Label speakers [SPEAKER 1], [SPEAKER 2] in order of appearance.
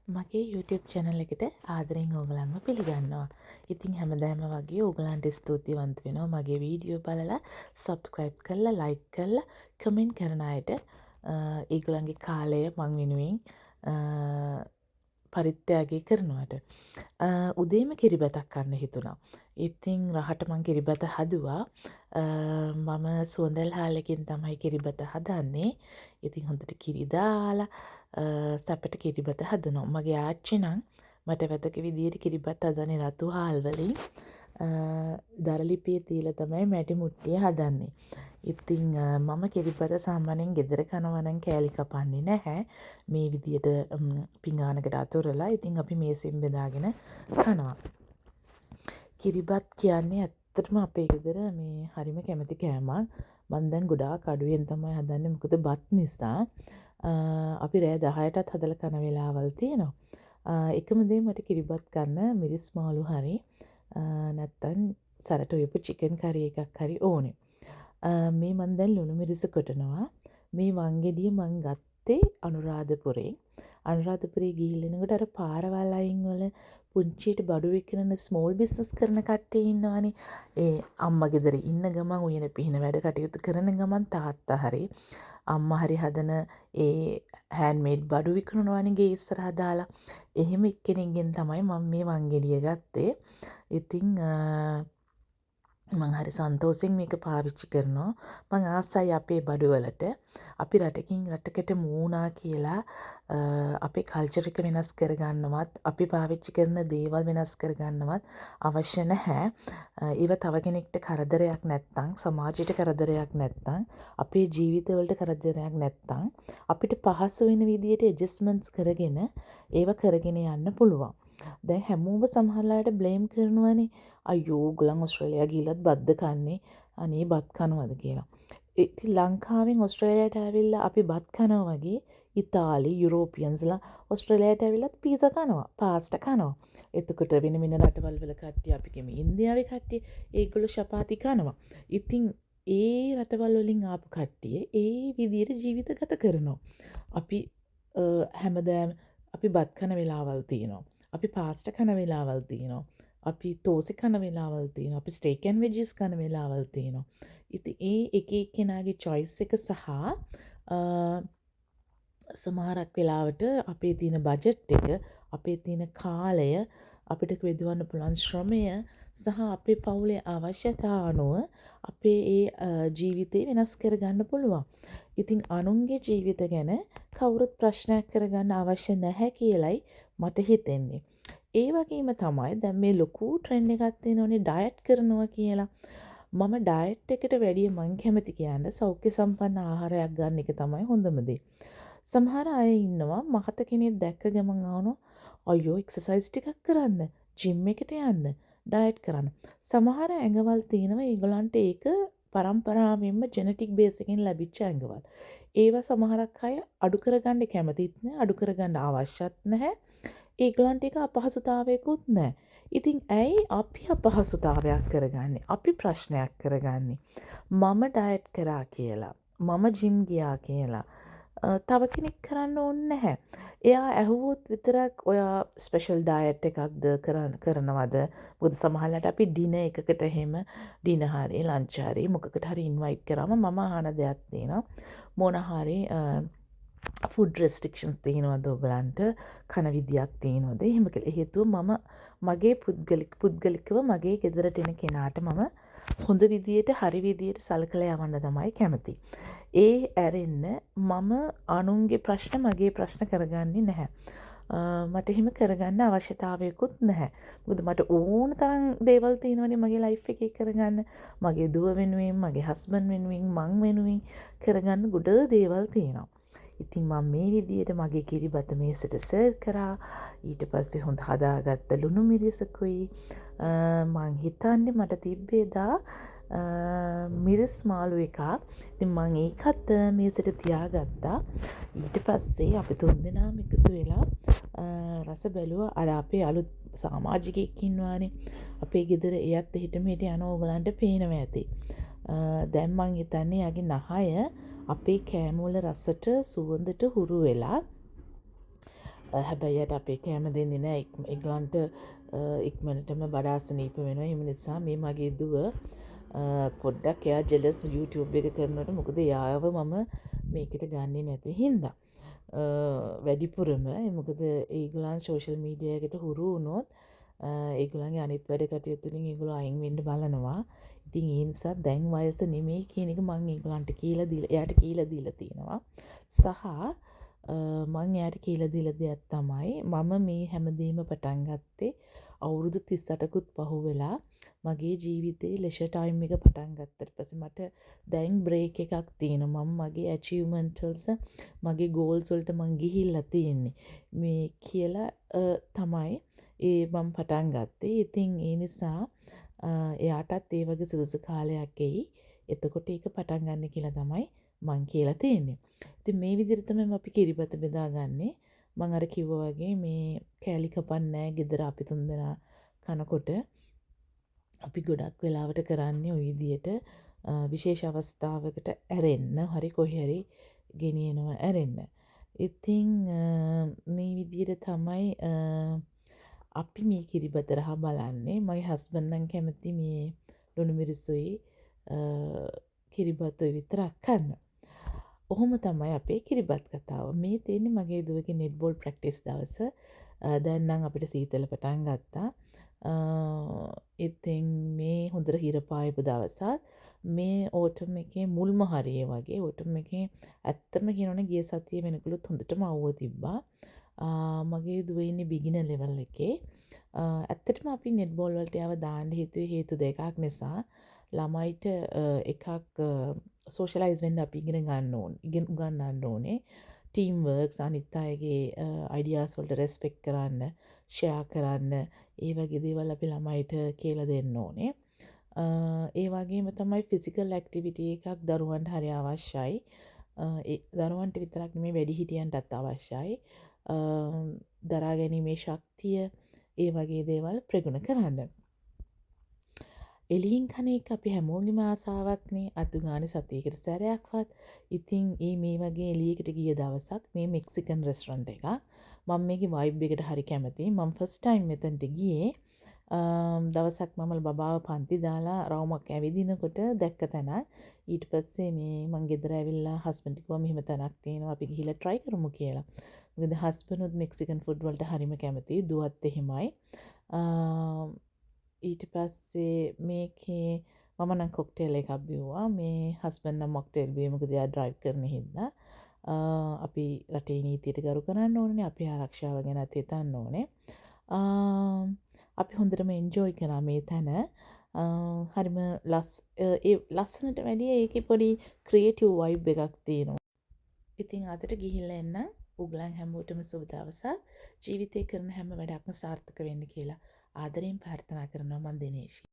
[SPEAKER 1] මගේ YouTube channel එකට ආදරෙන් ඕගලන්ව පිළිගන්නවා. ඉතින් හැමදාම වගේ ඕගලන්ට ස්තුතිවන්ත වෙනවා මගේ වීඩියෝ බලලා subscribe කරලා like කරලා comment කරන අයට ඒගොල්ලන්ගේ කාලය මං වෙනුවෙන් පරිත්‍යාගය කරනවට. උදේම කිරිබතක් කන්න හිතුණා. ඉතින් රහට මං කිරිබත හදුවා. මම සුවඳල් හාලකින් තමයි කිරිබත හදන්නේ. ඉතින් හොඳට කිරි දාලා සැපට කිරිබත හදනවා. මගේ ආච්චි නම් මට වැදක විදියට කිරිබත් හදන්නේ රතු හාල් වලින්. දරලිපියේ තියලා තමයි මැටි මුට්ටිය හදන්නේ. ඉතින් මම කිරිබත සාමාන්‍යයෙන් ගෙදර කනවා නම් කෑලි කපන්නේ නැහැ. මේ විදියට පිඟානකට අතුරලා ඉතින් අපි මේසෙන් බෙදාගෙන කනවා. කිරිබත් කියන්නේ ඇත්තටම අපේ ගෙදර මේ හරිම කැමති කෑමක්. මම දැන් ගොඩාක් අඩුවෙන් තමයි හදන්නේ මොකද බත් නිසා. අපි රෑ 10ටත් හදලා කන වෙලාවල් තියෙනවා. එකම දේ මට කිරිබත් කන්න මිරිස් මාළු හරි නැත්තම් සරට උයපු චිකන් කරි එකක් හරි ඕනේ. මේ මම දැන් ලුණු මිරිස කොටනවා. මේ වංගෙඩිය මං ගත්තේ අනුරාධපුරේ. අනුරාධපුරේ ගිහිල්ලා එනකොට අර පාරවල් අයින් වල පුංචියට බඩු විකිරන ස්මෝල් බිස්නස් කරන කට්ටිය ඉන්නවනේ. ඒ අම්මා ගෙදර ඉන්න ගමන් උයන පිහින වැඩ කටයුතු කරන ගමන් තාත්තා හරි අම්මා හරි හදන ඒ හෑන්ඩ්මේඩ් බඩු විකුණනවනේ ගේ ඉස්සරහා දාලා. එහෙම එක්කෙනෙක්ගෙන් තමයි මම මේ වංගෙඩිය ගත්තේ. ඉතින් මං හරි සන්තෝෂෙන් මේක පාවිච්චි කරනවා. මං ආසයි අපේ බඩුවලට. අපි රටකින් රටකට මූණා කියලා අපේ කල්චර් එක වෙනස් කරගන්නවත් අපි පාවිච්චි කරන දේවල් වෙනස් කරගන්නවත් අවශ්‍ය නැහැ. ඒව තව කෙනෙක්ට කරදරයක් නැත්තම්, සමාජයට කරදරයක් නැත්තම්, අපේ ජීවිතවලට කරදරයක් නැත්තම් අපිට පහසු වෙන විදියට ඇඩ්ජස්ට්මන්ට්ස් කරගෙන ඒව කරගෙන යන්න පුළුවන්. දැන් හැමෝම සමහරලාට බ්ලේම් කරනවනේ අයියෝ ගොල්ලන් ඕස්ට්‍රේලියා ගිහිල්ලත් බත්ද කන්නේ අනේ බත් කනවද කියලා. ඉතින් ලංකාවෙන් ඕස්ට්‍රේලියාවට ඇවිල්ලා අපි බත් කනවා වගේ ඉතාලි යුරෝපියන්ස්ලා ඕස්ට්‍රේලියාවට ඇවිල්ලත් පීසා කනවා පාස්ටා කනවා. එතකොට වෙන වෙන රටවල් වල කට්ටිය අපි කියමු ඉන්දියාවේ කට්ටිය ඒගොල්ලෝ චපාති කනවා. ඉතින් ඒ රටවල් වලින් ආපු කට්ටිය ඒ විදිහට ජීවිත ගත කරනවා. අපි හැමදාම අපි බත් කන වෙලාවල් තියෙනවා. අපි පාස්ටා කන වෙලාවල් තියෙනවා. අපි තෝසෙ කන වෙලාවල් තියෙනවා. අපි ස්ටේක් ඇන්ඩ් වෙජිස් කන වෙලාවල් තියෙනවා. ඉතින් ඒ එක එක්කෙනාගේ choice එක සහ සමහරක් වෙලාවට අපේ තියෙන බජට් එක, අපේ තියෙන කාලය, අපිට විදවන්න පුළුවන් ශ්‍රමය සහ අපේ පවුලේ අවශ්‍යතා අනුව අපේ ඒ ජීවිතේ වෙනස් කරගන්න පුළුවන්. ඉතින් අනුන්ගේ ජීවිත ගැන කවුරුත් ප්‍රශ්නයක් කරගන්න අවශ්‍ය නැහැ කියලයි මට හිතෙන්නේ. ඒ වගේම තමයි දැන් මේ ලොකු ට්‍රෙන්ඩ් එකක් තියෙනවනේ ඩයට් කරනවා කියලා. මම ඩයට් එකට වැඩිය මං කැමති කියන්නේ සෞඛ්‍ය සම්පන්න ආහාරයක් ගන්න එක තමයි හොඳම දේ. සමහර අය ඉන්නවා මහත කෙනෙක් දැක්ක ගමන් අහනවා අයියෝ එක්සර්සයිස් ටිකක් කරන්න, ජිම් එකට යන්න, ඩයට් කරන්න. සමහර ඇඟවල් තියෙනවා ඒගොල්ලන්ට ඒක පරම්පරාවෙන්ම ජෙනටික් බේස් එකෙන් ලැබිච්ච ඇඟවල්. ඒවා සමහරක් අය අඩු කරගන්න කැමතිත් නැහැ, අඩු කරගන්න අවශ්‍යත් නැහැ. ඒගොල්ලන්ට ඒක අපහසුතාවයකුත් නැහැ. ඉතින් ඇයි අපි අපහසුතාවයක් කරගන්නේ? අපි ප්‍රශ්නයක් කරගන්නේ. මම ඩයට් කරා කියලා, මම ජිම් ගියා කියලා තව කෙනෙක් කරන්න ඕනේ නැහැ. එයා ඇහුවොත් විතරක් ඔයා ස්පෙෂල් ඩයට් එකක්ද කරනවද? මොකද සමහරවිට අපි ඩිනර් එකකට එහෙම ඩිනර් හරි ලන්ච් හරි මොකකට හරි ඉන්වයිට් කරාම මම අහන දෙයක් තියෙනවා. මොන හරි ෆුඩ් රෙස්ට්‍රික්ෂන්ස් තියෙනවද ඔයගලන්ට? කන විදියක් තියෙනවද? එහෙම කියලා. හේතුව මම මගේ පුද්ගලිකව මගේ ගෙදරට එන කෙනාට මම හොඳ විදියට හරි විදියට සලකලා යවන්න තමයි කැමති. ඒ ඇරෙන්න මම අනුන්ගේ ප්‍රශ්න මගේ ප්‍රශ්න කරගන්නේ නැහැ. මට එහෙම කරගන්න අවශ්‍යතාවයකුත් නැහැ. මොකද මට ඕන තරම් දේවල් තියෙනවනේ මගේ ලයිෆ් එකේ කරගන්න. මගේ දුව වෙනුවෙන්, මගේ හස්බන්ඩ් වෙනුවෙන්, මං වෙනුවෙන් කරගන්න ගොඩ දේවල් තියෙනවා. ඉතින් මම මේ විදියට මගේ කිරිබත මේසෙට සර්ව් කරා. ඊට පස්සේ හොඳ හදාගත්ත ලුණු මිරිසකුයි මං හිතන්නේ මට තිබ්බේදා මිරිස් මාළු එකක්. ඉතින් මං ඒකත් මේසෙට තියාගත්තා. ඊට පස්සේ අපි තුන්දෙනාම එකතු වෙලා රස බැලුවා. අර අපේ අලුත් සමාජිකයෙක් ඉන්නවානේ. අපේ ගෙදර එයත් එහෙට මෙහෙට යන ඕගලන්ට පේනවා ඇති. දැන් මං හිතන්නේ යාගේ නහය අපේ කෑම වල රසට සුවඳට හුරු වෙලා හැබැයිට අපේ කෑම දෙන්නේ නෑ ඒගොල්ලන්ට ඉක්මනටම බඩ අසනීප වෙනවා. එහෙම නිසා මේ මගේ දුව පොඩ්ඩක් එයා ජෙලස් YouTube එක කරනකොට මොකද එයාව මම මේකට ගන්නේ නැති හින්දා. වැඩිපුරම මොකද ඒගොල්ලන් සෝෂල් මීඩියා එකට හුරු වුණොත් ඒගොල්ලන්ගේ අනිත් වැඩ කටයුතු වලින් ඒගොල්ලෝ අයින් වෙන්න බලනවා. ඉතින් ඒ නිසා දැන් වයස නෙමෙයි කියන එක මම ඒගොල්ලන්ට එයාට කියලා දීලා තියෙනවා. සහ මං එයාට කියලා දීලා දෙයක් තමයි මම මේ හැමදේම පටන් ගත්තේ අවුරුදු 38කුත් පහු වෙලා මගේ ජීවිතේ ලෙෂර් ටයිම් එක පටන් ගත්තට පස්සේ මට දැන් බ්‍රේක් එකක් තියෙනවා. මම මගේ ඇචීව්මන්ට් වලට මගේ ගෝල්ස් වලට මං ගිහිල්ලා තියෙන්නේ. මේ කියලා තමයි මම පටන් ගත්තේ. ඉතින් ඒ නිසා එයාටත් ඒ වගේ සුදුසු කාලයක් එයි. එතකොට ඒක පටන් ගන්න කියලා තමයි මං කියලා තියෙන්නේ. ඉතින් මේ විදිහට තමයි අපි කිරිබත බෙදාගන්නේ. මං අර කිව්වා වගේ මේ කෑලි කපන්නේ නැහැ. ගෙදර අපි තුන්දෙනා කනකොට අපි ගොඩක් වෙලාවට කරන්නේ ওই විදිහට විශේෂ අවස්ථාවකට ඇරෙන්න හරි කොහේ හරි ගෙනියනවා ඇරෙන්න. ඉතින් මේ විදිහට තමයි අපි මේ කිරිබත රහ බලන්නේ. මගේ හස්බන්ඩ් නම් කැමති මේ ලුණු මිරිසුයි කිරිබතුයි විතරක් කන්න. ඔහොම තමයි අපේ කිරිබත් කතාව. මේ තියෙන්නේ මගේ දුවගේ නෙට්බෝල් ප්‍රැක්ටිස් දවස. දැන් නම් අපිට සීතල පටන් ගත්තා. ඉතින් මේ හොඳට හිර පායපු දවසක්. මේ ඕටම් එකේ මුල්ම හරිය වගේ ඕටම් එකේ ඇත්තම කියනවනේ ගිය සතියේ වෙනකලුත් හොඳටම අවුව තිබ්බා. මගේ දුව ඉන්නේ බිගිනර් ලෙවල් එකේ. ඇත්තටම අපි නෙට්බෝල් වලට යව දාන්න හේතුවේ හේතු දෙකක් නිසා. ළමයිට එකක් සෝෂලයිස් වෙන්න අපි ඉගෙන ගන්නන්න ඕනේ. ටීම් වර්ක්ස් අනිත් අයගේ අයිඩියාස් වලට රෙස්පෙක්ට් කරන්න, ෂෙයා කරන්න, ඒ වගේ දේවල් අපි ළමයිට කියලා දෙන්න ඕනේ. ඒ වගේම තමයි ෆිසිකල් ඇක්ටිවිටි එකක් දරුවන්ට හරි අවශ්‍යයි. ඒ දරුවන්ට විතරක් නෙමෙයි වැඩිහිටියන්ටත් අවශ්‍යයි. දරා ගැනීමේ ශක්තිය ඒ වගේ දේවල් ප්‍රගුණ කරන්න. එළියෙන් කන එක අපි හැමෝගෙම ආසාවක්නේ. අතු ගානේ සතියකට සැරයක්වත්. ඉතින් මේ වගේ එළියකට ගිය දවසක් මේ මෙක්සිකන් රෙස්ටොරන්ට් එකක්. මම මේකේ වයිබ් එකට හරි කැමතියි. මම ෆස්ට් ටයිම් මෙතනට ගියේ. දවසක් මම බබාව පන්ති දාලා රවුමක් ඇවිදිනකොට දැක්ක තැනක්. ඊට පස්සේ මං ගෙදර ඇවිල්ලා හස්බන්ඩ් කිව්වා මෙහෙම තැනක් තියෙනවා අපි ගිහිල්ලා try කරමු කියලා. මොකද හස්බන්ඩ් උත් මෙක්සිකන් ෆුඩ් වලට හරිම කැමතියි. දුවත් එහෙමයි. ඊට පස්සේ මේකේ මම නම් කොක්ටේල් එකක් බිව්වා. මේ හස්බන්ඩ් නම් මොක්ටේල් බිව්වේ මොකද එයා ඩ්‍රයිව් කරන හින්දා. අපි රටේ නීතියට ගරු කරන්න ඕනේ. අපි ආරක්ෂාව ගැනත් හිතන්න ඕනේ. අපි හොඳටම එන්ජොයි කරා මේ තැන. හරිම ලස්සනට වැඩිය ඒකේ පොඩි ක්‍රියේටිව් වයිබ් එකක් තියෙනවා. ඉතින් අදට ගිහිල්ලා එන්න උගලන් හැමෝටම සුබ දවසක්. ජීවිතේ කරන හැම වැඩක්ම සාර්ථක වෙන්න කියලා ආදරයෙන් ප්‍රාර්ථනා කරනවා මන් දිනේෂ්.